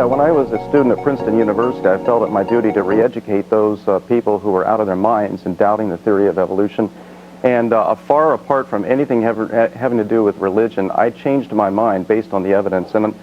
Yeah, when I was a student at Princeton University, I felt it my duty to re-educate those people who were out of their minds and doubting the theory of evolution. And far apart from anything having to do with religion, I changed my mind based on the evidence. And